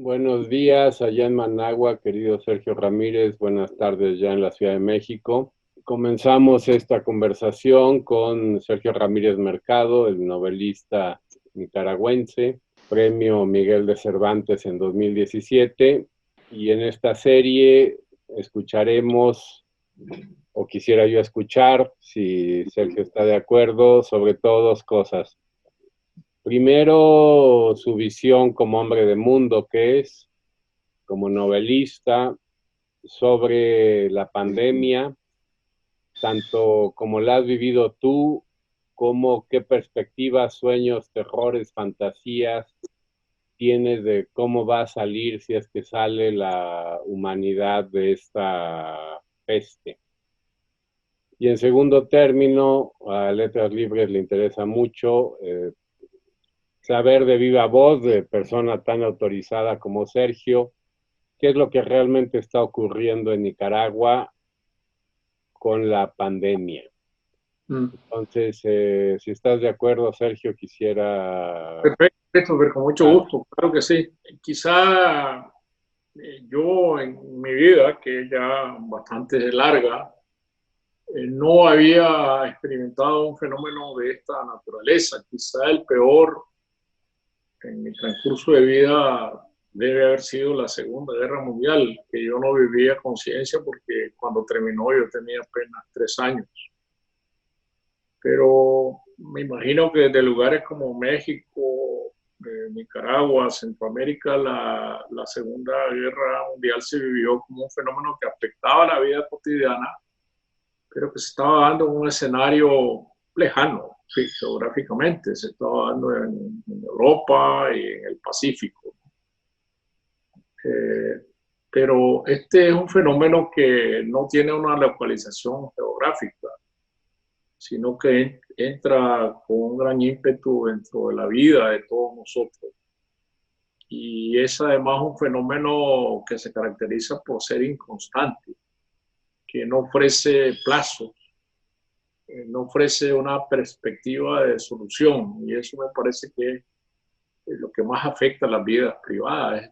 Buenos días allá en Managua, querido Sergio Ramírez. Buenas tardes ya en la Ciudad de México. Comenzamos esta conversación con Sergio Ramírez Mercado, el novelista nicaragüense, premio Miguel de Cervantes en 2017. Y en esta serie escucharemos, o quisiera yo escuchar, si Sergio está de acuerdo, sobre todo dos cosas. Primero, su visión como hombre de mundo que es, como novelista, sobre la pandemia, tanto como la has vivido tú, como qué perspectivas, sueños, terrores, fantasías tienes de cómo va a salir, si es que sale la humanidad de esta peste. Y en segundo término, a Letras Libres le interesa mucho saber de viva voz de persona tan autorizada como Sergio, qué es lo que realmente está ocurriendo en Nicaragua con la pandemia. Mm. Entonces, si estás de acuerdo, Sergio, quisiera... Perfecto, Christopher, con mucho gusto, claro que sí. Quizá yo en mi vida, que es ya bastante larga, no había experimentado un fenómeno de esta naturaleza. Quizá el peor en mi transcurso de vida debe haber sido la Segunda Guerra Mundial, que yo no vivía conciencia porque cuando terminó yo tenía apenas 3 años. Pero me imagino que desde lugares como México, Nicaragua, Centroamérica, la Segunda Guerra Mundial se vivió como un fenómeno que afectaba la vida cotidiana, pero que se estaba dando en un escenario lejano, sí, geográficamente, se estaba dando en Europa y en el Pacífico. Eh, pero este es un fenómeno que no tiene una localización geográfica, sino que entra con un gran ímpetu dentro de la vida de todos nosotros. Y es además un fenómeno que se caracteriza por ser inconstante, que no ofrece plazos, no ofrece una perspectiva de solución. Y eso me parece que es lo que más afecta a las vidas privadas,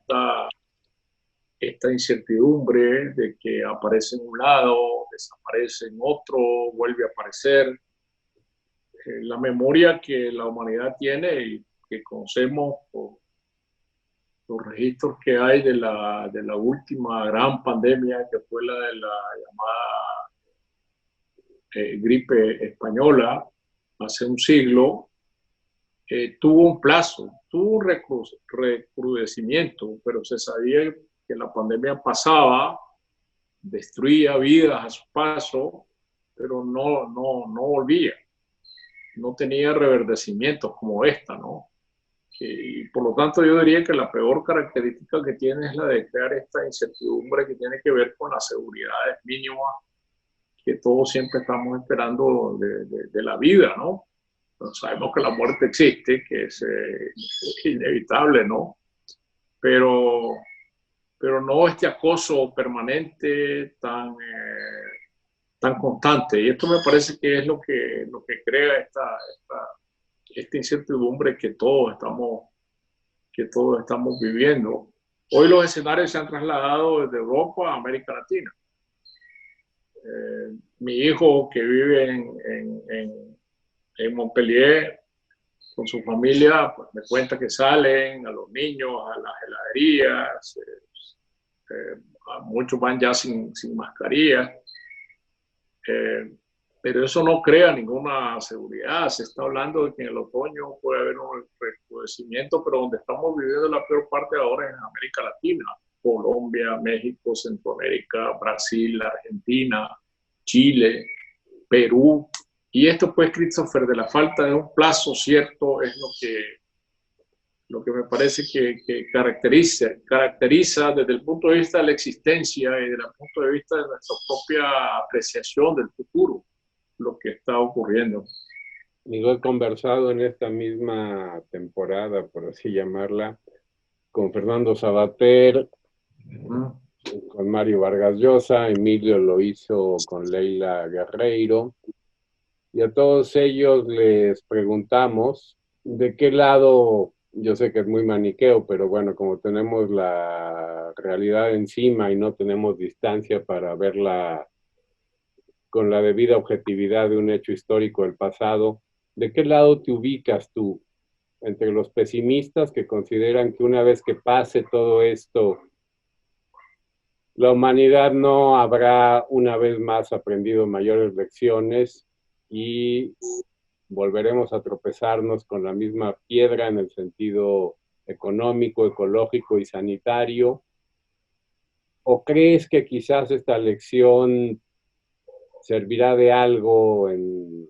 esta incertidumbre de que aparece en un lado, desaparece en otro, vuelve a aparecer. La memoria que la humanidad tiene y que conocemos por los registros que hay de la última gran pandemia que fue la de la llamada gripe española hace un siglo, tuvo un plazo, tuvo un recrudecimiento, pero se sabía que la pandemia pasaba, destruía vidas a su paso, pero no volvía, no tenía reverdecimientos como esta, ¿no? Y por lo tanto yo diría que la peor característica que tiene es la de crear esta incertidumbre que tiene que ver con las seguridades mínimas que todos siempre estamos esperando de la vida, ¿no? Pero sabemos que la muerte existe, que es inevitable, ¿no? Pero, pero no este acoso permanente tan constante. Y esto me parece que es lo que crea esta incertidumbre que todos estamos viviendo. Hoy los escenarios se han trasladado desde Europa a América Latina. Mi hijo que vive en Montpellier con su familia, pues me cuenta que salen a los niños a las heladerías, muchos van ya sin mascarilla, pero eso no crea ninguna seguridad. Se está hablando de que en el otoño puede haber un recrudecimiento, pero donde estamos viviendo la peor parte ahora es en América Latina, Colombia, México, Centroamérica, Brasil, Argentina, Chile, Perú. Y esto, pues, Christopher, de la falta de un plazo cierto es lo que me parece que caracteriza desde el punto de vista de la existencia y desde el punto de vista de nuestra propia apreciación del futuro, lo que está ocurriendo. Yo he conversado en esta misma temporada, por así llamarla, con Fernando Sabater, Mm. con Mario Vargas Llosa, Emilio lo hizo con Leila Guerreiro, y a todos ellos les preguntamos de qué lado yo sé que es muy maniqueo, pero bueno, como tenemos la realidad encima y no tenemos distancia para verla con la debida objetividad de un hecho histórico del pasado, ¿de qué lado te ubicas tú? ¿Entre los pesimistas que consideran que una vez que pase todo esto, la humanidad no habrá una vez más aprendido mayores lecciones y volveremos a tropezarnos con la misma piedra en el sentido económico, ecológico y sanitario? ¿O crees que quizás esta lección servirá de algo en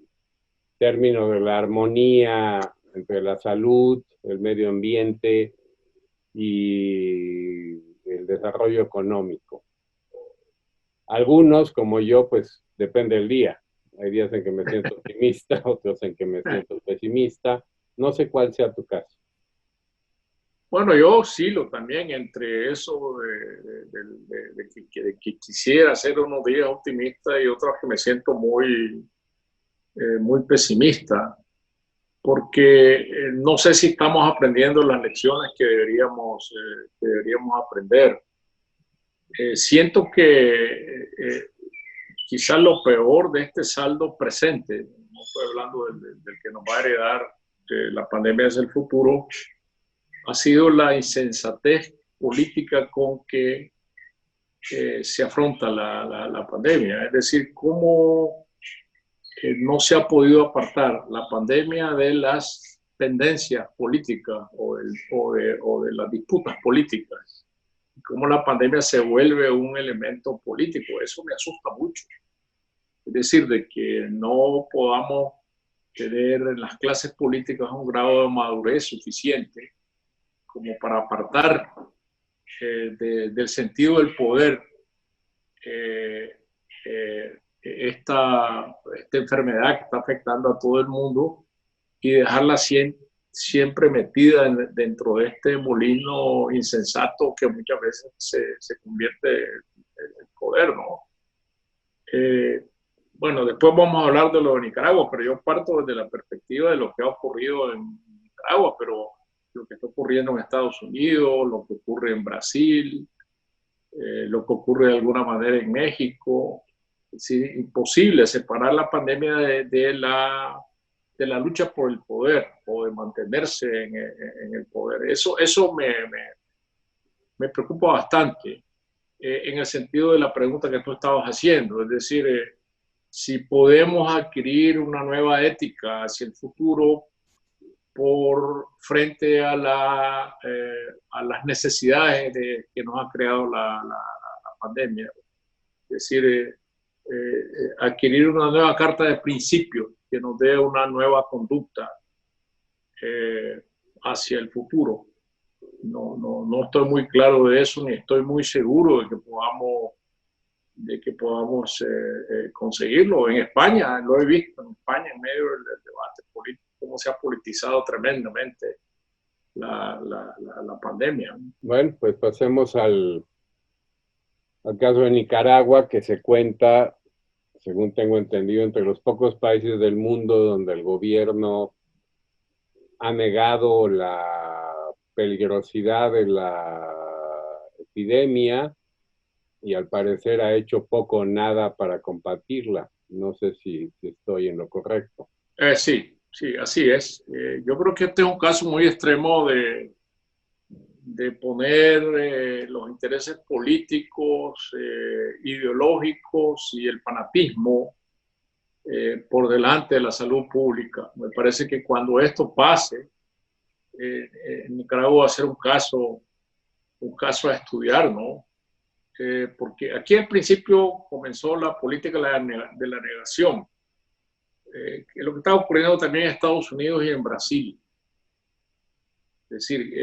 términos de la armonía entre la salud, el medio ambiente y el desarrollo económico? Algunos, como yo, pues depende del día. Hay días en que me siento optimista, otros en que me siento pesimista. No sé cuál sea tu caso. Bueno, yo oscilo también entre eso de que quisiera ser unos días optimista y otros que me siento muy pesimista, porque no sé si estamos aprendiendo las lecciones que deberíamos aprender. Siento que quizás lo peor de este saldo presente, no estoy hablando del que nos va a heredar la pandemia hacia el futuro, ha sido la insensatez política con que se afronta la pandemia. Es decir, cómo no se ha podido apartar la pandemia de las tendencias políticas o de las disputas políticas. Cómo la pandemia se vuelve un elemento político. Eso me asusta mucho. Es decir, de que no podamos tener en las clases políticas un grado de madurez suficiente como para apartar del sentido del poder eh, esta enfermedad que está afectando a todo el mundo y dejarla siempre metida dentro de este molino insensato que muchas veces se convierte en el poder, ¿no? Bueno, después vamos a hablar de lo de Nicaragua, pero yo parto desde la perspectiva de lo que ha ocurrido en Nicaragua, pero lo que está ocurriendo en Estados Unidos, lo que ocurre en Brasil, lo que ocurre de alguna manera en México. Es decir, imposible separar la pandemia de la lucha por el poder o de mantenerse en el poder. Eso me preocupa bastante en el sentido de la pregunta que tú estabas haciendo, es decir, si podemos adquirir una nueva ética hacia el futuro por frente a las necesidades que nos ha creado la pandemia. Es decir, adquirir una nueva carta de principios que nos dé una nueva conducta hacia el futuro. No estoy muy claro de eso, ni estoy muy seguro de que podamos conseguirlo. En España, lo he visto en España, en medio del debate político, cómo se ha politizado tremendamente la pandemia. Bueno, pues pasemos al caso de Nicaragua, que se cuenta, según tengo entendido, entre los pocos países del mundo donde el gobierno ha negado la peligrosidad de la epidemia y al parecer ha hecho poco o nada para combatirla. No sé si estoy en lo correcto. Sí, así es. Yo creo que este es un caso muy extremo de poner los intereses políticos, ideológicos y el fanatismo por delante de la salud pública. Me parece que cuando esto pase, en Nicaragua va a ser un caso a estudiar, ¿no? Porque aquí al principio comenzó la política de la negación, que es lo que está ocurriendo también en Estados Unidos y en Brasil. Es decir,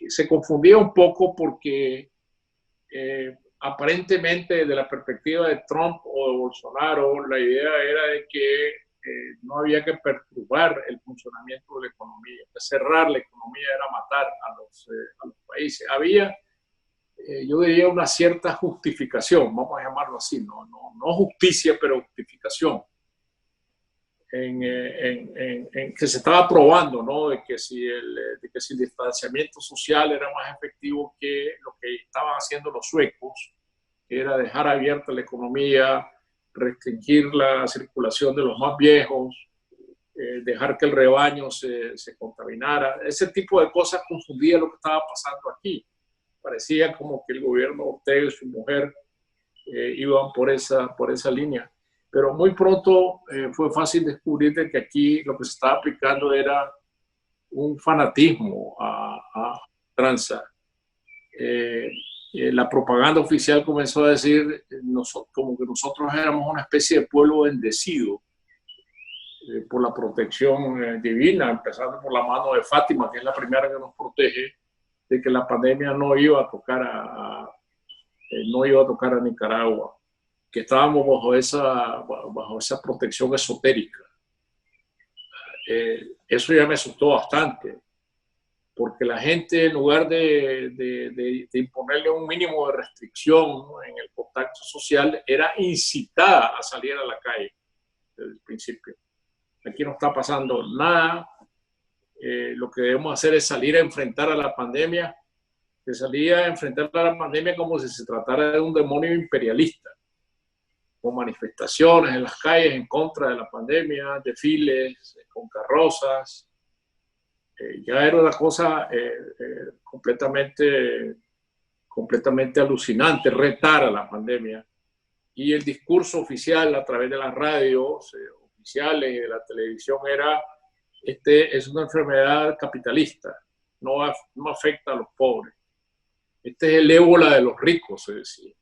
se confundía un poco porque aparentemente desde la perspectiva de Trump o de Bolsonaro, la idea era de que no había que perturbar el funcionamiento de la economía. Cerrar la economía era matar a los países. Había, yo diría, una cierta justificación, vamos a llamarlo así, no justicia, pero justificación que se estaba probando, ¿no? De que si el distanciamiento social era más efectivo que lo que estaban haciendo los suecos, que era dejar abierta la economía, restringir la circulación de los más viejos, dejar que el rebaño se contaminara. Ese tipo de cosas confundía lo que estaba pasando aquí. Parecía como que el gobierno Ortega y su mujer iban por esa línea. Pero muy pronto fue fácil descubrir que aquí lo que se estaba aplicando era un fanatismo a tranza. La propaganda oficial comenzó a decir como que nosotros éramos una especie de pueblo bendecido por la protección divina, empezando por la mano de Fátima, que es la primera que nos protege, de que la pandemia no iba a tocar a Nicaragua, que estábamos bajo esa protección esotérica. Eso ya me asustó bastante, porque la gente, en lugar de imponerle un mínimo de restricción en el contacto social, era incitada a salir a la calle desde el principio. Aquí no está pasando nada. Lo que debemos hacer es salir a enfrentar a la pandemia, que salía a enfrentar a la pandemia como si se tratara de un demonio imperialista, con manifestaciones en las calles en contra de la pandemia, desfiles con carrozas. Ya era una cosa completamente alucinante, retar a la pandemia. Y el discurso oficial a través de las radios oficiales y de la televisión era: es una enfermedad capitalista, no afecta a los pobres. Este es el ébola de los ricos, se decía.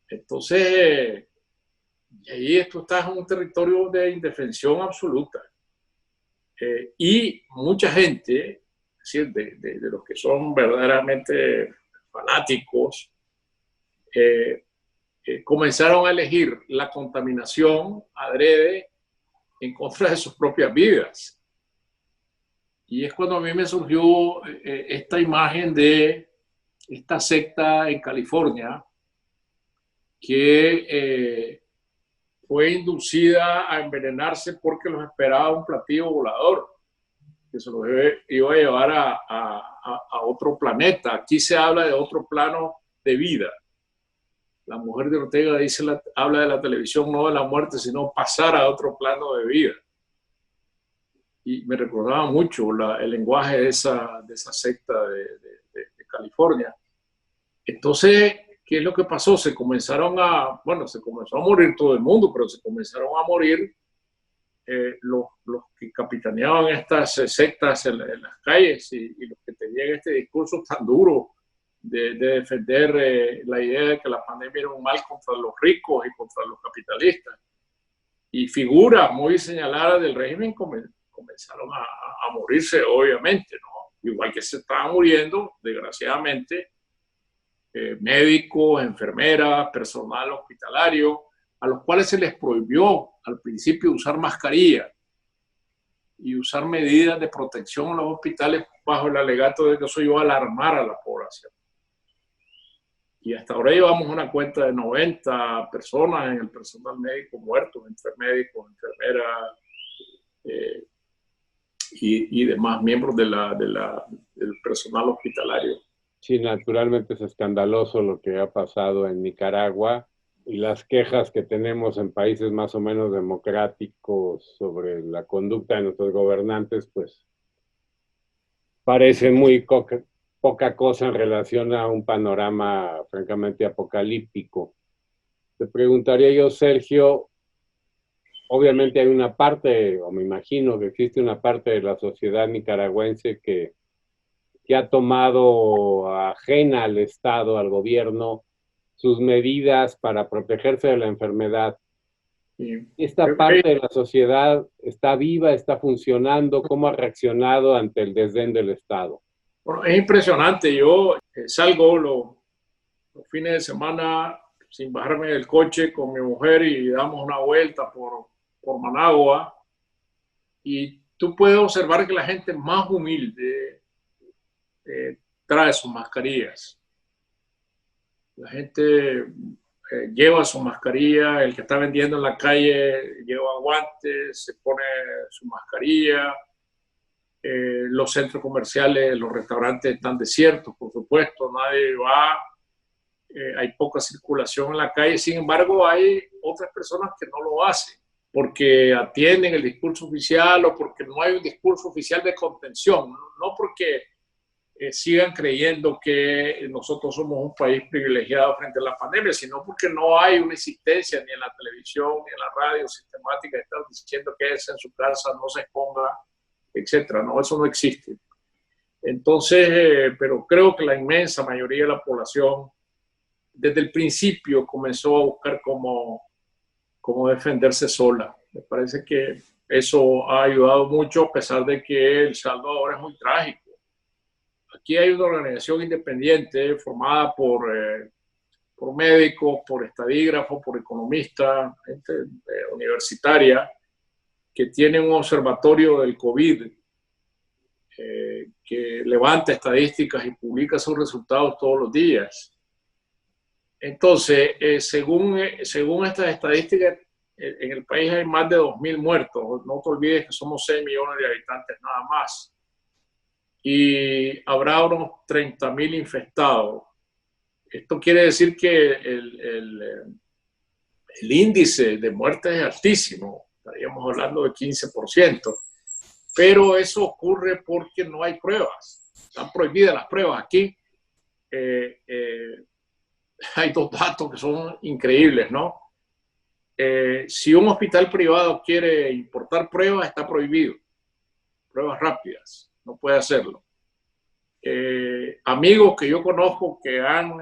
Entonces, ahí esto está en un territorio de indefensión absoluta. Y mucha gente, es decir, de los que son verdaderamente fanáticos, comenzaron a elegir la contaminación adrede en contra de sus propias vidas. Y es cuando a mí me surgió esta imagen de esta secta en California que fue inducida a envenenarse porque los esperaba un platillo volador que se los iba a llevar a otro planeta. Aquí se habla de otro plano de vida. La mujer de Ortega habla de la televisión no de la muerte, sino pasar a otro plano de vida. Y me recordaba mucho el lenguaje de esa secta de California. Entonces, ¿qué es lo que pasó? Se comenzó a morir todo el mundo, pero se comenzaron a morir los que capitaneaban estas sectas en las calles y los que tenían este discurso tan duro de defender la idea de que la pandemia era un mal contra los ricos y contra los capitalistas. Y figuras muy señaladas del régimen comenzaron a morirse, obviamente, ¿no? Igual que se estaban muriendo, desgraciadamente, médicos, enfermeras, personal hospitalario, a los cuales se les prohibió al principio usar mascarilla y usar medidas de protección en los hospitales bajo el alegato de que eso iba a alarmar a la población. Y hasta ahora llevamos una cuenta de 90 personas en el personal médico muertos, entre médicos, enfermeras y demás miembros del personal hospitalario. Sí, naturalmente es escandaloso lo que ha pasado en Nicaragua y las quejas que tenemos en países más o menos democráticos sobre la conducta de nuestros gobernantes, pues parecen muy poca cosa en relación a un panorama francamente apocalíptico. Te preguntaría yo, Sergio, obviamente hay una parte, o me imagino que existe una parte de la sociedad nicaragüense que ha tomado ajena al Estado, al gobierno, sus medidas para protegerse de la enfermedad. Sí. ¿Esta parte de la sociedad está viva, está funcionando? ¿Cómo ha reaccionado ante el desdén del Estado? Bueno, es impresionante. Yo salgo los fines de semana sin bajarme del coche con mi mujer y damos una vuelta por Managua y tú puedes observar que la gente más humilde trae sus mascarillas. La gente lleva su mascarilla, el que está vendiendo en la calle lleva guantes, se pone su mascarilla, los centros comerciales, los restaurantes están desiertos, por supuesto, nadie va, hay poca circulación en la calle, sin embargo hay otras personas que no lo hacen porque atienden el discurso oficial o porque no hay un discurso oficial de contención, no porque sigan creyendo que nosotros somos un país privilegiado frente a la pandemia, sino porque no hay una insistencia ni en la televisión ni en la radio sistemática de estar diciendo que es en su casa, no se exponga, etcétera. No, eso no existe. Entonces, pero creo que la inmensa mayoría de la población desde el principio comenzó a buscar cómo defenderse sola. Me parece que eso ha ayudado mucho, a pesar de que el saldo ahora es muy trágico. Aquí hay una organización independiente formada por médicos, por estadígrafos, por economistas, gente universitaria, que tiene un observatorio del COVID, que levanta estadísticas y publica sus resultados todos los días. Entonces, según estas estadísticas, en el país hay más de 2.000 muertos. No te olvides que somos 6 millones de habitantes nada más. Y habrá unos 30.000 infectados. Esto quiere decir que el índice de muertes es altísimo. Estaríamos hablando de 15%. Pero eso ocurre porque no hay pruebas. Están prohibidas las pruebas. Aquí hay dos datos que son increíbles, ¿no? Si un hospital privado quiere importar pruebas, está prohibido. Pruebas rápidas, no puede hacerlo. Amigos que yo conozco que han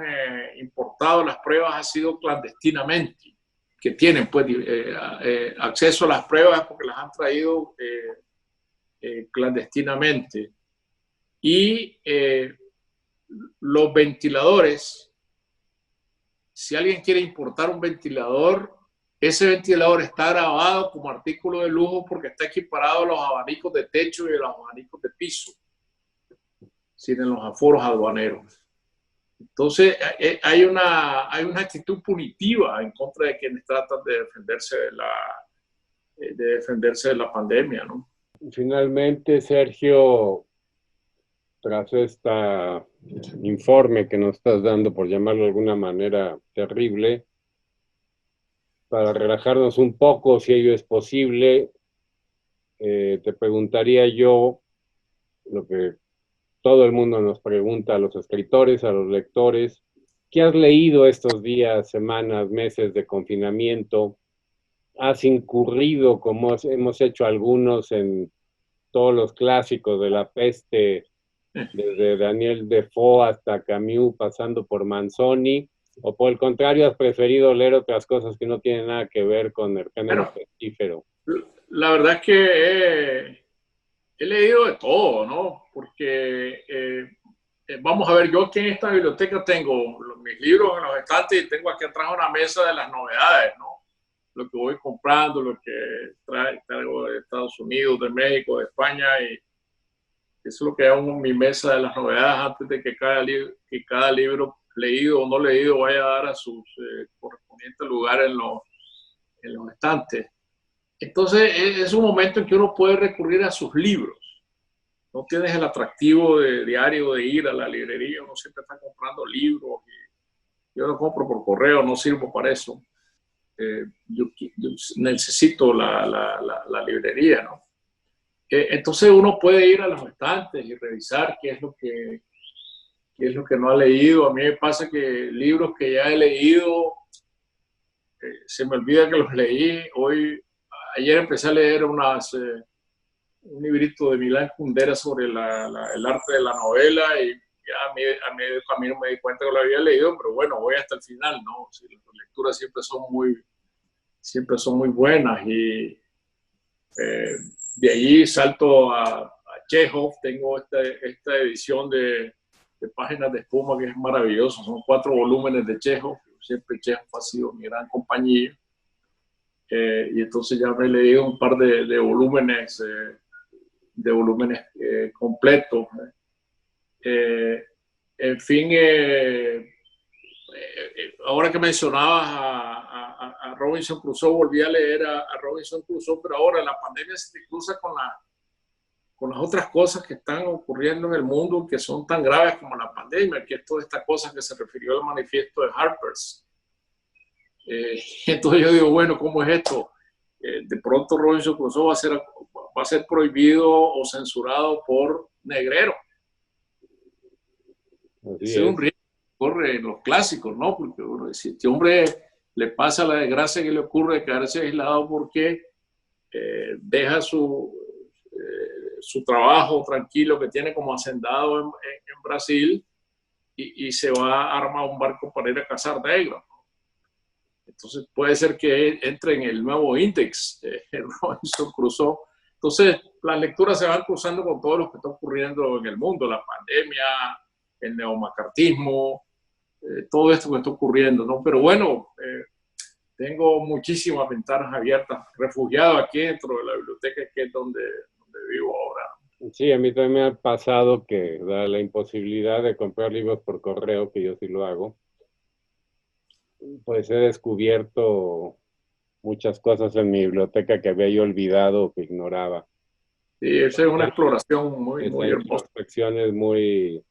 importado las pruebas ha sido clandestinamente, que tienen pues acceso a las pruebas porque las han traído clandestinamente. Y los ventiladores, si alguien quiere importar un ventilador, ese ventilador está grabado como artículo de lujo porque está equiparado a los abanicos de techo y a los abanicos de piso, sin los aforos aduaneros. Entonces, hay una actitud punitiva en contra de quienes tratan de defenderse de la pandemia, ¿no? Finalmente, Sergio, tras este informe que nos estás dando, por llamarlo de alguna manera terrible, para relajarnos un poco, si ello es posible, te preguntaría yo lo que todo el mundo nos pregunta, a los escritores, a los lectores: ¿qué has leído estos días, semanas, meses de confinamiento? ¿Has incurrido, como hemos hecho algunos, en todos los clásicos de la peste, desde Daniel Defoe hasta Camus, pasando por Manzoni? ¿O por el contrario, has preferido leer otras cosas que no tienen nada que ver con el género pestífero? La verdad es que he leído de todo, ¿no? Porque vamos a ver, yo aquí en esta biblioteca tengo mis libros en los estantes y tengo aquí atrás una mesa de las novedades, ¿no? Lo que voy comprando, lo que traigo de Estados Unidos, de México, de España, y eso es lo que hago en mi mesa de las novedades antes de que cada libro leído o no leído vaya a dar a sus correspondientes lugares en los estantes. Entonces es un momento en que uno puede recurrir a sus libros. No tienes el atractivo diario de ir a la librería, uno siempre está comprando libros. Y yo lo compro por correo, no sirvo para eso. Yo necesito la librería, ¿no? Entonces uno puede ir a los estantes y revisar qué es lo que no ha leído. A mí me pasa que libros que ya he leído, se me olvida que los leí. Ayer empecé a leer un librito de Milán Kundera sobre el arte de la novela, y ya a mí no me di cuenta que lo había leído, pero bueno, voy hasta el final, ¿no? Sí, las lecturas siempre son muy buenas, y de allí salto a Chekhov. Tengo esta edición de Páginas de Espuma, que es maravilloso. Son 4 volúmenes de Chekhov. Siempre Chekhov ha sido mi gran compañía. Y entonces ya me he leído un par de volúmenes completos. En fin, ahora que mencionabas a Robinson Crusoe, volví a leer a Robinson Crusoe, pero ahora la pandemia se te cruza con las otras cosas que están ocurriendo en el mundo que son tan graves como la pandemia, que es toda esta cosa que se refirió al manifiesto de Harper's. Entonces yo digo, bueno, ¿cómo es esto? De pronto Robinson Crusoe va a ser prohibido o censurado por Negrero. Ese es un riesgo que corre en los clásicos, ¿no? Porque bueno, si este hombre le pasa la desgracia que le ocurre de quedarse aislado porque deja su trabajo tranquilo que tiene como hacendado en Brasil y se va a armar un barco para ir a cazar negros. Entonces puede ser que entre en el nuevo índex, Robinson Crusoe. Entonces las lecturas se van cruzando con todo lo que está ocurriendo en el mundo, la pandemia, el neomacartismo, todo esto que está ocurriendo, ¿no? Pero bueno, tengo muchísimas ventanas abiertas, refugiado aquí dentro de la biblioteca, que es donde vivo ahora. Sí, a mí también me ha pasado que da la imposibilidad de comprar libros por correo, que yo sí lo hago, pues he descubierto muchas cosas en mi biblioteca que había yo olvidado o que ignoraba. Sí, esa es una exploración muy hermosa. Introspección es muy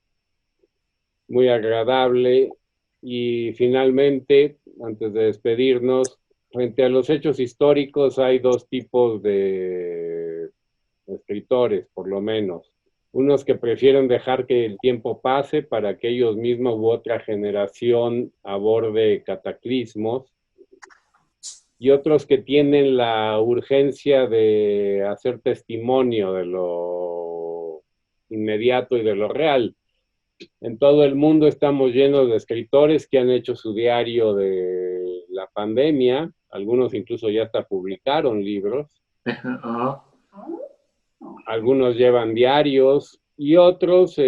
agradable. Y finalmente, antes de despedirnos, frente a los hechos históricos hay dos tipos de escritores, por lo menos. Unos que prefieren dejar que el tiempo pase para que ellos mismos u otra generación aborde cataclismos, y otros que tienen la urgencia de hacer testimonio de lo inmediato y de lo real. En todo el mundo estamos llenos de escritores que han hecho su diario de la pandemia, algunos incluso ya hasta publicaron libros. Uh-huh. Algunos llevan diarios y otros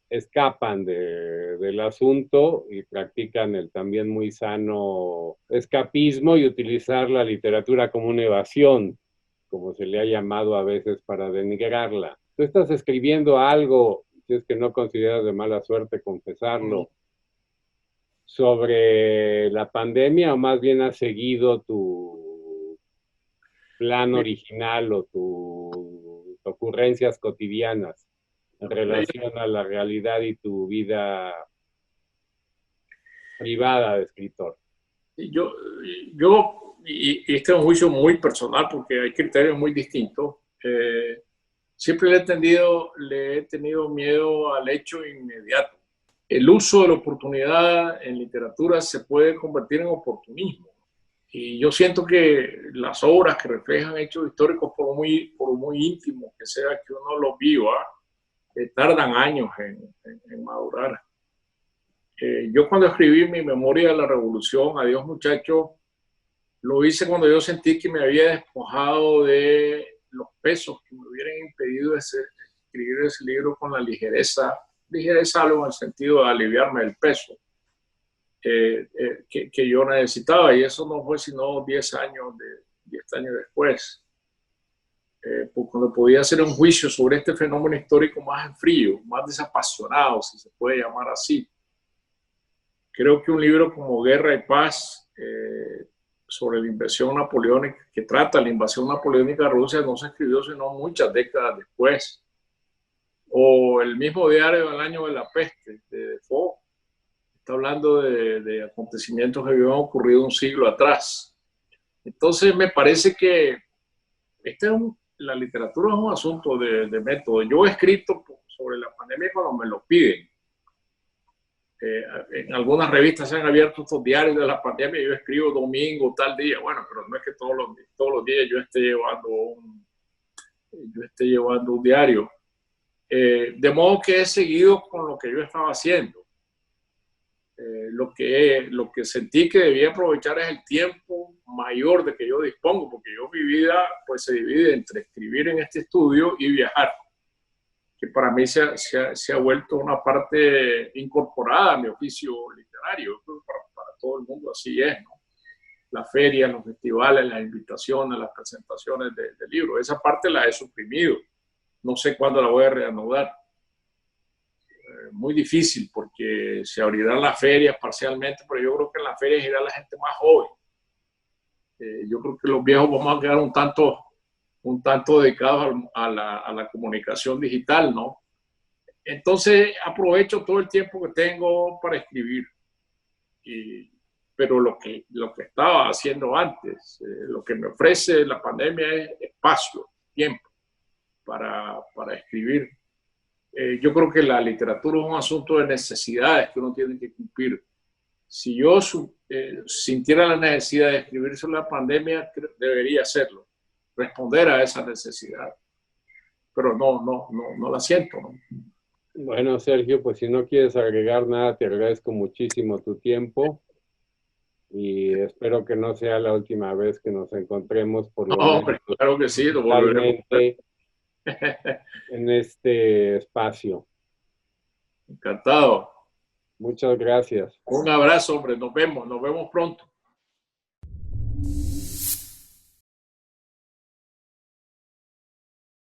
escapan del asunto y practican el también muy sano escapismo y utilizar la literatura como una evasión, como se le ha llamado a veces, para denigrarla. Tú estás escribiendo algo, si es que no consideras de mala suerte confesarlo, sobre la pandemia, o más bien has seguido tu plan original o tus ocurrencias cotidianas en relación a la realidad y tu vida privada de escritor? Y este es un juicio muy personal porque hay criterios muy distintos. Siempre le he tenido miedo al hecho inmediato. El uso de la oportunidad en literatura se puede convertir en oportunismo. Y yo siento que las obras que reflejan hechos históricos, por muy íntimos que sea que uno los viva, tardan años en madurar. Yo cuando escribí mi memoria de la revolución, Adiós muchachos, lo hice cuando yo sentí que me había despojado de los pesos que me hubieran impedido escribir ese libro con la ligereza algo en el sentido de aliviarme del peso que yo necesitaba, y eso no fue sino 10 años después. Pues cuando podía hacer un juicio sobre este fenómeno histórico más en frío, más desapasionado, si se puede llamar así. Creo que un libro como Guerra y Paz, sobre la invasión napoleónica, que trata la invasión napoleónica de Rusia, no se escribió sino muchas décadas después. O el mismo Diario del año de la peste, de Defoe, está hablando de acontecimientos que habían ocurrido un siglo atrás. Entonces me parece que la literatura es un asunto de método. Yo he escrito sobre la pandemia cuando me lo piden. En algunas revistas se han abierto estos diarios de la pandemia y yo escribo domingo, tal día. Bueno, pero no es que todos los días yo esté llevando un diario. De modo que he seguido con lo que yo estaba haciendo. Lo que sentí que debía aprovechar es el tiempo mayor de que yo dispongo, porque mi vida pues se divide entre escribir en este estudio y viajar, que para mí se ha vuelto una parte incorporada a mi oficio literario. Para todo el mundo así es, ¿no? Las ferias, los festivales, las invitaciones, las presentaciones de libros, esa parte la he suprimido. No sé cuándo la voy a reanudar. muy difícil porque se abrirán las ferias parcialmente, pero yo creo que en las ferias irá la gente más joven. Yo creo que los viejos vamos a quedar un tanto dedicados a la comunicación digital, ¿no? Entonces aprovecho todo el tiempo que tengo para escribir. Pero lo que estaba haciendo antes, lo que me ofrece la pandemia es espacio, tiempo para escribir. Yo creo que la literatura es un asunto de necesidades que uno tiene que cumplir. Si yo sintiera la necesidad de escribir sobre la pandemia, debería hacerlo, responder a esa necesidad. Pero no la siento, ¿no? Bueno, Sergio, pues si no quieres agregar nada, te agradezco muchísimo tu tiempo y espero que no sea la última vez que nos encontremos, por lo menos Hombre, claro que sí, lo volveremos a totalmente en este espacio. Encantado. Muchas gracias. Un abrazo, hombre, nos vemos pronto.